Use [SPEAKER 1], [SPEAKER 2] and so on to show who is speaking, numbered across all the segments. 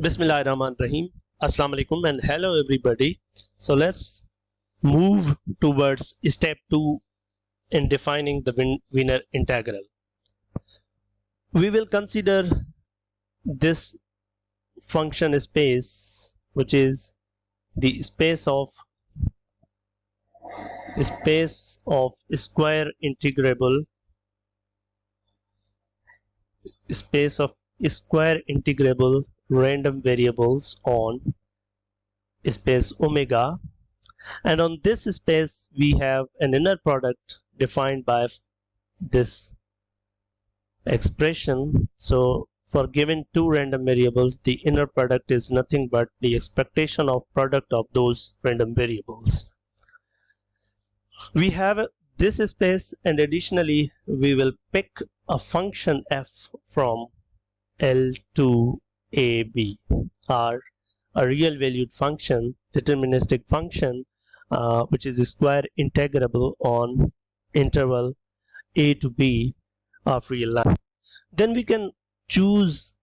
[SPEAKER 1] Bismillahirrahmanirrahim. Assalamu alaikum and hello everybody. So let's move towards step 2 in defining the Wiener integral. We will consider this function space, which is the space of square integrable random variables on space omega, and on this space we have an inner product defined by this expression. So for given two random variables, the inner product is nothing but the expectation of product of those random variables. We have this space, and additionally we will pick a function f from L to AB, or a real valued function, deterministic function, which is square integrable on interval a to b of real line. Then we can choose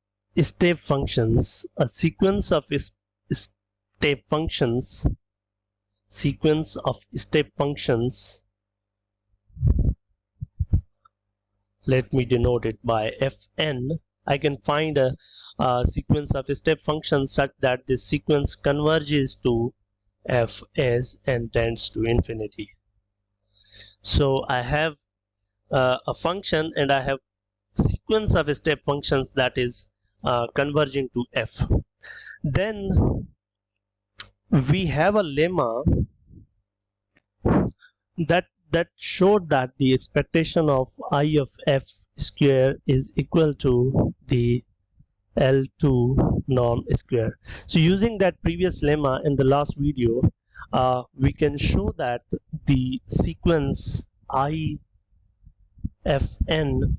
[SPEAKER 1] step functions, a sequence of step functions. Let me denote it by Fn. I can find a sequence of step functions such that this sequence converges to f as n tends to infinity. So I have a function and I have sequence of step functions that is converging to f. Then we have a lemma that showed that the expectation of I of f square is equal to the L2 norm square. So using that previous lemma in the last video, we can show that the sequence I f n,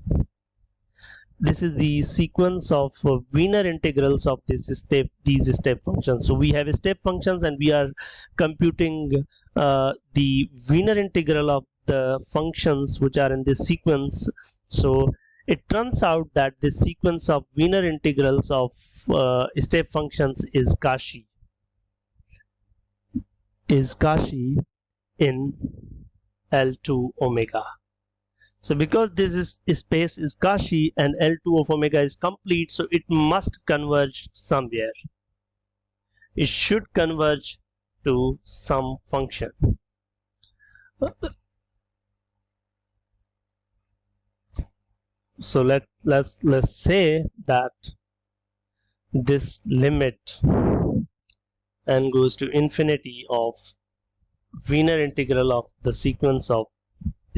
[SPEAKER 1] this is the sequence of Weiner integrals of these step functions. So we have step functions and we are computing the Weiner integral of the functions which are in this sequence. So it turns out that this sequence of Weiner integrals of step functions is Cauchy in L2 omega. So because this space is Cauchy and L2 of omega is complete, so it must converge somewhere. It should converge to some function. So let's say that this limit n goes to infinity of Weiner integral of the sequence of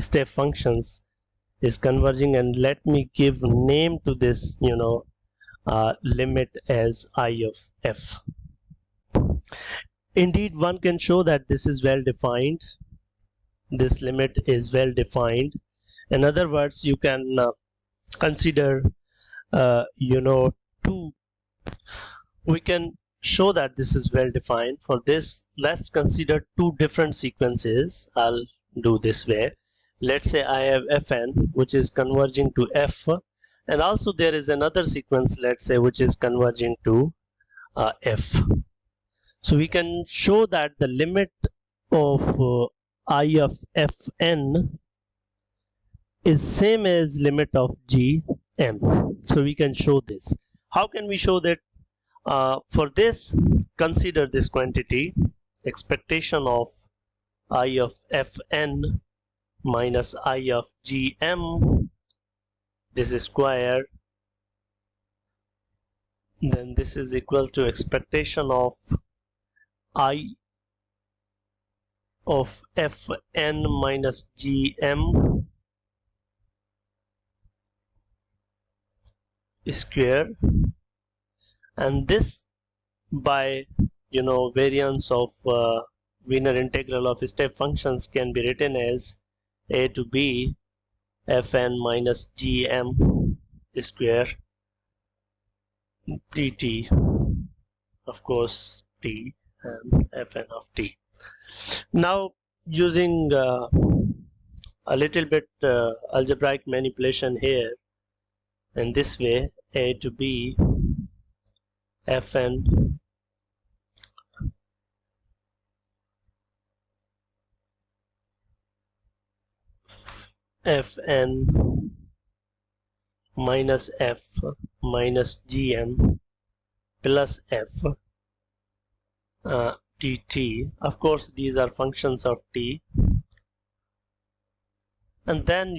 [SPEAKER 1] step functions is converging, and let me give name to this limit as I of f. Indeed, one can show that this is well defined. This limit is well defined. In other words, you can consider we can show that this is well defined. For this, let's consider two different sequences. I'll do this way. Let's say I have fn which is converging to f, and also there is another sequence, let's say, which is converging to f. So we can show that the limit of I of fn is same as limit of gm. So we can show this. How can we show that? For this, consider this quantity, expectation of I of fn minus I of gm, this is square, then this is equal to expectation of I of fn minus gm square, and this by variance of Weiner integral of step functions can be written as a to b fn minus gm square dt, of course t, and fn of t. Now using a little bit algebraic manipulation here, in this way, a to b fn minus f minus gm plus f dt. Of course these are functions of t, and then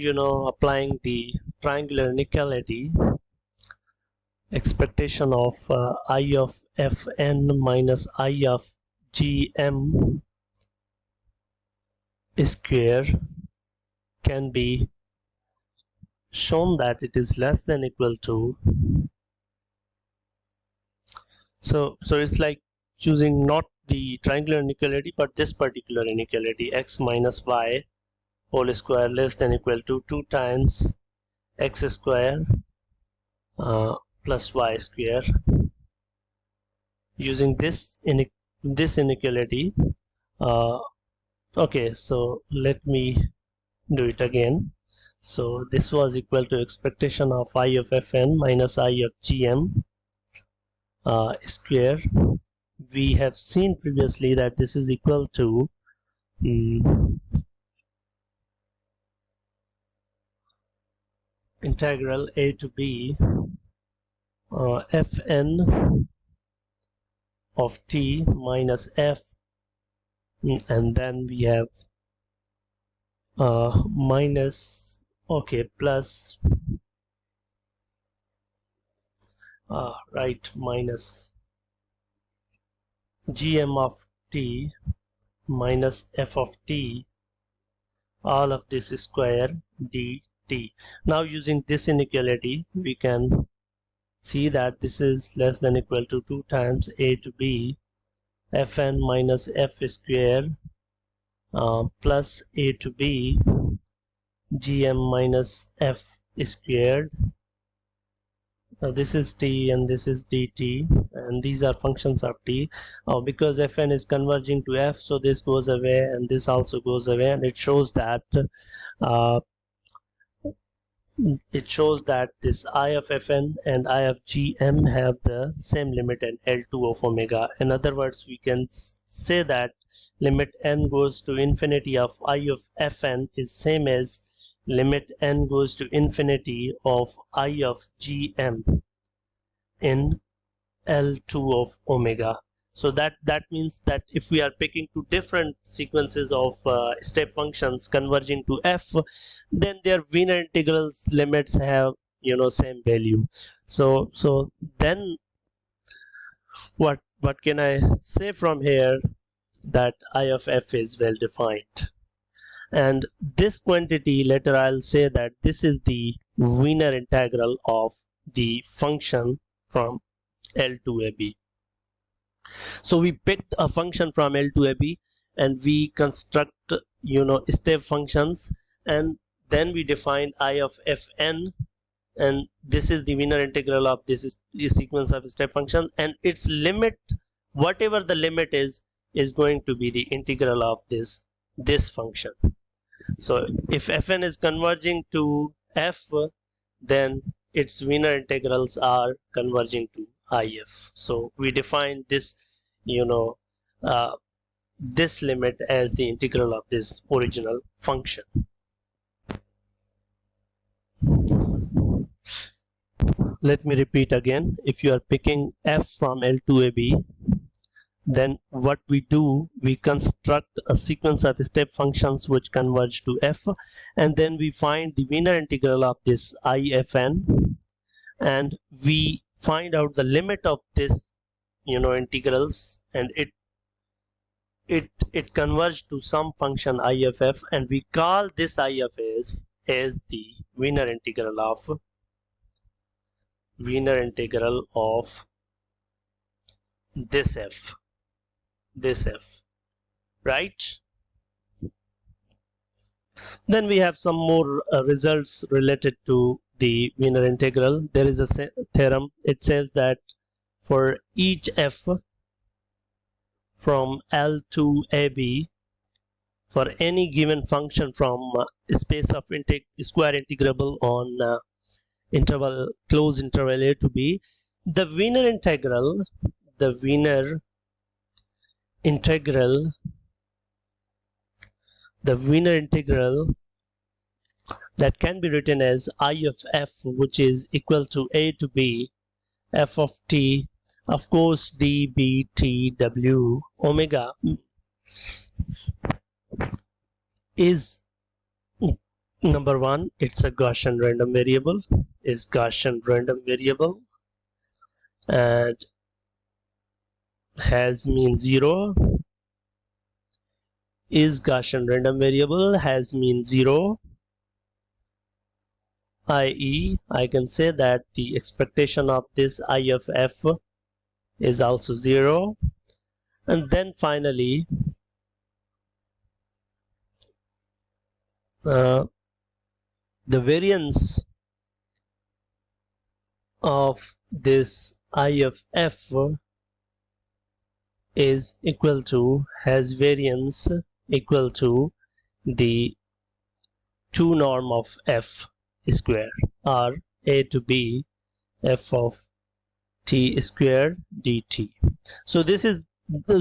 [SPEAKER 1] applying the triangular inequality, expectation of I of fn minus I of gm square can be shown that it is less than equal to, so it's like choosing not the triangular inequality but this particular inequality, x minus y whole square less than equal to 2 times x square plus y square. Using this inequality, okay, so let me do it again. So this was equal to expectation of I of fn minus I of gm square. We have seen previously that this is equal to integral a to b fn of t minus f, and then we have minus, okay, plus right, minus gm of t minus f of t, all of this square dt. Now using this inequality we can see that this is less than equal to 2 times a to b fn minus f square plus a to b gm minus f squared. This is t and this is dt, and these are functions of t. Because fn is converging to f, so this goes away and this also goes away, and it shows that this I of fn and I of gm have the same limit at L2 of omega. In other words, we can say that limit n goes to infinity of I of fn is same as limit n goes to infinity of I of gm in L2 of omega. So that means that if we are picking two different sequences of step functions converging to f, then their Wiener integrals limits have same value. So then what can I say from here? That I of f is well defined, and this quantity later I'll say that this is the Wiener integral of the function from L to AB. So we picked a function from L to AB and we construct step functions, and then we define I of fn, and this is the Wiener integral of this sequence of step function, and its limit, whatever the limit is going to be the integral of this function. So if fn is converging to f, then its Wiener integrals are converging to if. So we define this this limit as the integral of this original function. Let me repeat again. If you are picking f from L to AB, then what we do, we construct a sequence of step functions which converge to f, and then we find the Wiener integral of this ifn, and we find out the limit of this integrals, and it converged to some function iff, and we call this iff as the Wiener integral of this f, right? Then we have some more results related to the Wiener integral. There is a theorem. It says that for each f from L to AB, for any given function from space of square integrable on closed interval A to B, the Wiener integral, the Wiener integral, the Wiener integral that can be written as I of f, which is equal to a to b f of t, of course d b t w omega, is number one, it's a Gaussian random variable, is Gaussian random variable, and has mean 0, is Gaussian random variable, has mean 0, i.e. I can say that the expectation of this I of f is also 0. And then finally the variance of this I of f is equal to, has variance equal to the 2 norm of f square, or a to b f of t square dt. So this is,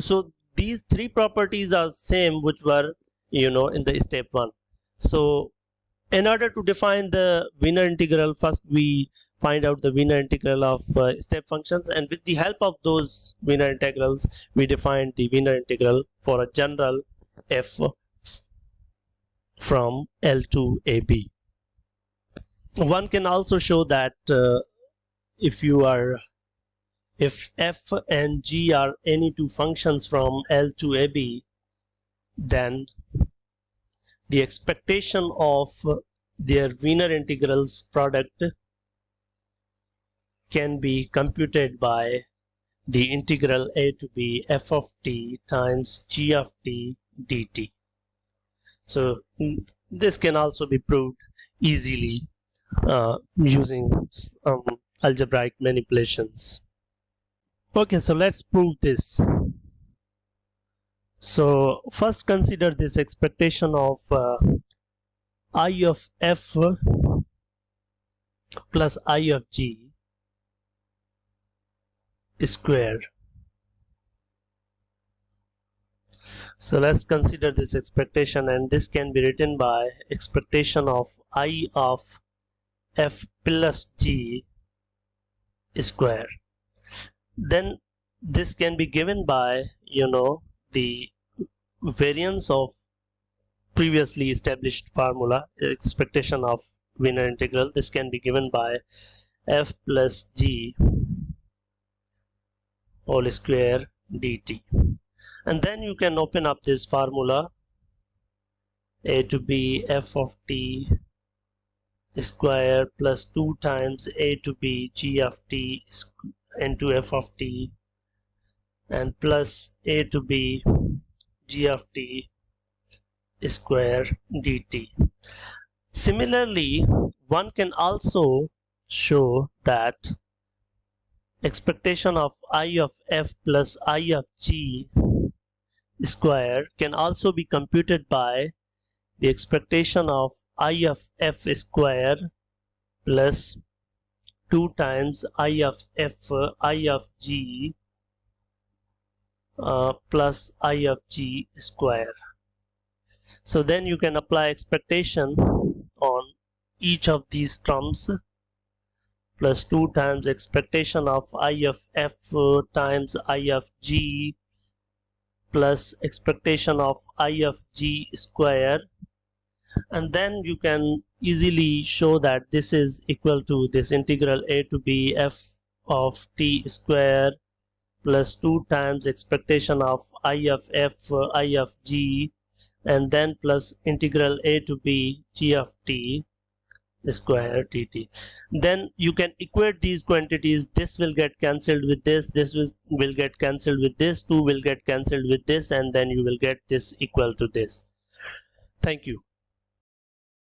[SPEAKER 1] so these three properties are same which were in the step 1. So in order to define the Wiener integral, first we find out the Wiener integral of step functions, and with the help of those Wiener integrals we define the Wiener integral for a general f from L to AB. One can also show that if f and g are any two functions from L to AB, then the expectation of their Wiener integrals product can be computed by the integral a to b f of t times g of t dt. So this can also be proved easily using algebraic manipulations. Okay, so let's prove this. So first consider this expectation of I of f plus I of g squared. So let's consider this expectation, and this can be written by expectation of I of f plus g square. Then this can be given by the variance of previously established formula, expectation of Wiener integral. This can be given by f plus g whole square dt. And then you can open up this formula, a to b f of t square plus 2 times a to b g of t into f of t, and plus a to b g of t square dt. Similarly, one can also show that expectation of I of f plus I of g square can also be computed by the expectation of I of f square plus 2 times I of f I of g plus I of g square. So then you can apply expectation on each of these terms, plus 2 times expectation of I of f times I of g plus expectation of I of g square, and then you can easily show that this is equal to this integral a to b f of t square plus 2 times expectation of I of f I of g, and then plus integral a to b g of t square dt. Then you can equate these quantities. This will get cancelled with this will get cancelled with this, 2 will get cancelled with this, and then you will get this equal to this. Thank you.